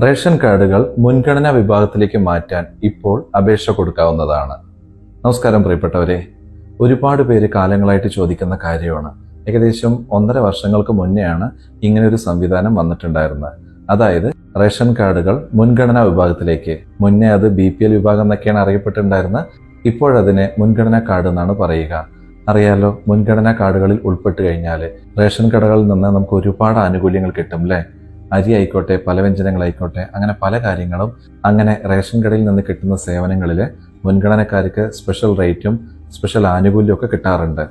Ration കാർഡുകൾ മുൻഗണനാ വിഭാഗത്തിലേക്ക് മാറ്റാൻ ഇപ്പോൾ അപേക്ഷ കൊടുക്കാവുന്നതാണ്. നമസ്കാരം പ്രിയപ്പെട്ടവരെ, ഒരുപാട് പേര് കാലങ്ങളായിട്ട് ചോദിക്കുന്ന കാര്യമാണ്. ഏകദേശം 1.5 വർഷങ്ങൾക്ക് മുന്നെയാണ് ഇങ്ങനെ ഒരു സംവിധാനം വന്നിട്ടുണ്ടായിരുന്നത്. അതായത് റേഷൻ കാർഡുകൾ മുൻഗണനാ വിഭാഗത്തിലേക്ക്. മുന്നേ അത് BPL വിഭാഗം എന്നൊക്കെയാണ് അറിയപ്പെട്ടിട്ടുണ്ടായിരുന്നത്. ഇപ്പോഴതിനെ മുൻഗണനാ കാർഡ് എന്നാണ് പറയുക. അറിയാലോ, മുൻഗണനാ കാർഡുകളിൽ ഉൾപ്പെട്ട് കഴിഞ്ഞാൽ റേഷൻ കടകളിൽ നിന്ന് നമുക്ക് ഒരുപാട് ആനുകൂല്യങ്ങൾ കിട്ടും അല്ലേ? അരി ആയിക്കോട്ടെ, പലവ്യഞ്ജനങ്ങളായിക്കോട്ടെ, അങ്ങനെ പല കാര്യങ്ങളും അങ്ങനെ റേഷൻ കടയിൽ നിന്ന് കിട്ടുന്ന സേവനങ്ങളിൽ മുൻഗണനക്കാർക്ക് സ്പെഷ്യൽ റേറ്റും സ്പെഷ്യൽ ആനുകൂല്യം ഒക്കെ കിട്ടാറുണ്ട്.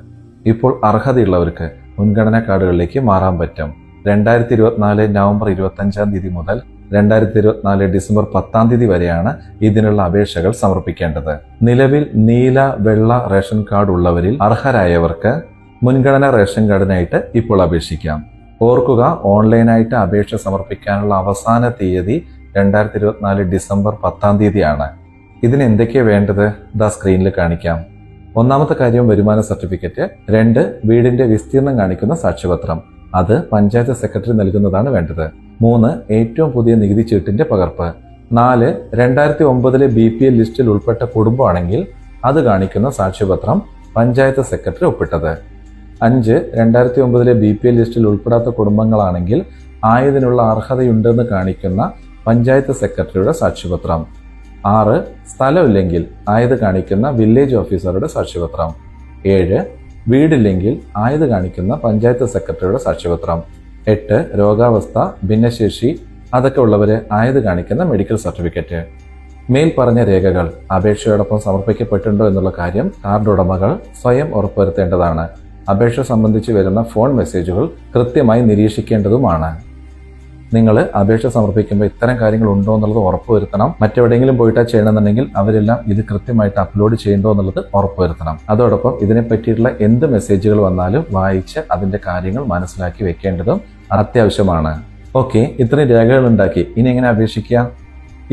ഇപ്പോൾ അർഹതയുള്ളവർക്ക് മുൻഗണനാ കാർഡുകളിലേക്ക് മാറാൻ പറ്റും. 2024 നവംബർ 25 മുതൽ 2024 ഡിസംബർ 10 വരെയാണ് ഇതിനുള്ള അപേക്ഷകൾ സമർപ്പിക്കേണ്ടത്. നിലവിൽ നീല, വെള്ള റേഷൻ കാർഡ് ഉള്ളവരിൽ അർഹരായവർക്ക് മുൻഗണനാ റേഷൻ കാർഡിനായിട്ട് ഇപ്പോൾ അപേക്ഷിക്കാം. ഓർക്കുക, ഓൺലൈനായിട്ട് അപേക്ഷ സമർപ്പിക്കാനുള്ള അവസാന തീയതി 2024 ഡിസംബർ 10 ആണ്. ഇതിന് എന്തൊക്കെയാണ് വേണ്ടത്? സ്ക്രീനിൽ കാണിക്കാം. ഒന്നാമത്തെ കാര്യം വരുമാന സർട്ടിഫിക്കറ്റ്. 2 വീടിന്റെ വിസ്തീർണം കാണിക്കുന്ന സാക്ഷ്യപത്രം. അത് പഞ്ചായത്ത് സെക്രട്ടറി നൽകുന്നതാണ് വേണ്ടത്. 3 ഏറ്റവും പുതിയ നികുതി ചീട്ടിന്റെ പകർപ്പ്. 4 2009 BPL ലിസ്റ്റിൽ ഉൾപ്പെട്ട കുടുംബമാണെങ്കിൽ അത് കാണിക്കുന്ന സാക്ഷ്യപത്രം പഞ്ചായത്ത് സെക്രട്ടറി ഒപ്പിട്ടത്. 5 2009 BPL ലിസ്റ്റിൽ ഉൾപ്പെടാത്ത കുടുംബങ്ങളാണെങ്കിൽ ആയതിനുള്ള അർഹതയുണ്ടെന്ന് കാണിക്കുന്ന പഞ്ചായത്ത് സെക്രട്ടറിയുടെ സാക്ഷ്യപത്രം. 6 സ്ഥലമില്ലെങ്കിൽ ആയത് കാണിക്കുന്ന വില്ലേജ് ഓഫീസറുടെ സാക്ഷ്യപത്രം. 7 വീടില്ലെങ്കിൽ ആയത് കാണിക്കുന്ന പഞ്ചായത്ത് സെക്രട്ടറിയുടെ സാക്ഷ്യപത്രം. 8 രോഗാവസ്ഥ, ഭിന്നശേഷി അതൊക്കെ ഉള്ളവര് ആയത് കാണിക്കുന്ന മെഡിക്കൽ സർട്ടിഫിക്കറ്റ്. മേൽ പറഞ്ഞ രേഖകൾ അപേക്ഷയോടൊപ്പം സമർപ്പിക്കപ്പെട്ടിട്ടുണ്ടോ എന്നുള്ള കാര്യം കാർഡ് ഉടമകൾ സ്വയം ഉറപ്പുവരുത്തേണ്ടതാണ്. അപേക്ഷ സംബന്ധിച്ച് വരുന്ന ഫോൺ മെസ്സേജുകൾ കൃത്യമായി നിരീക്ഷിക്കേണ്ടതുമാണ്. നിങ്ങൾ അപേക്ഷ സമർപ്പിക്കുമ്പോൾ ഇത്തരം കാര്യങ്ങൾ ഉണ്ടോ എന്നുള്ളത് ഉറപ്പുവരുത്തണം. മറ്റെവിടെയെങ്കിലും പോയിട്ടാ ചെയ്യണമെന്നുണ്ടെങ്കിൽ അവരെല്ലാം ഇത് കൃത്യമായിട്ട് അപ്ലോഡ് ചെയ്യണ്ടോ എന്നുള്ളത് ഉറപ്പുവരുത്തണം. അതോടൊപ്പം ഇതിനെ പറ്റിയിട്ടുള്ള എന്ത് മെസ്സേജുകൾ വന്നാലും വായിച്ച് അതിന്റെ കാര്യങ്ങൾ മനസ്സിലാക്കി വെക്കേണ്ടതും അത്യാവശ്യമാണ്. ഓക്കെ, ഇത്രയും രേഖകൾ ഉണ്ടാക്കി ഇനി എങ്ങനെ അപേക്ഷിക്കാം?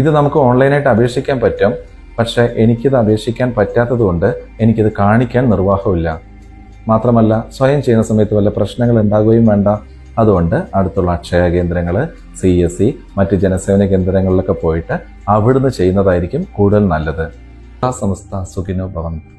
ഇത് നമുക്ക് ഓൺലൈനായിട്ട് അപേക്ഷിക്കാൻ പറ്റും. പക്ഷെ എനിക്കിത് അപേക്ഷിക്കാൻ പറ്റാത്തത് കൊണ്ട് എനിക്കിത് കാണിക്കാൻ നിർവാഹമില്ല. മാത്രമല്ല, സ്വയം ചെയ്യുന്ന സമയത്ത് വല്ല പ്രശ്നങ്ങൾ ഉണ്ടാകുകയും വേണ്ട. അതുകൊണ്ട് അടുത്തുള്ള അക്ഷയ കേന്ദ്രങ്ങൾ, CSC, മറ്റ് ജനസേവന കേന്ദ്രങ്ങളിലൊക്കെ പോയിട്ട് അവിടുന്ന് ചെയ്യുന്നതായിരിക്കും കൂടുതൽ നല്ലത്. സമസ്ത സുഖിനോ ഭവന്തു.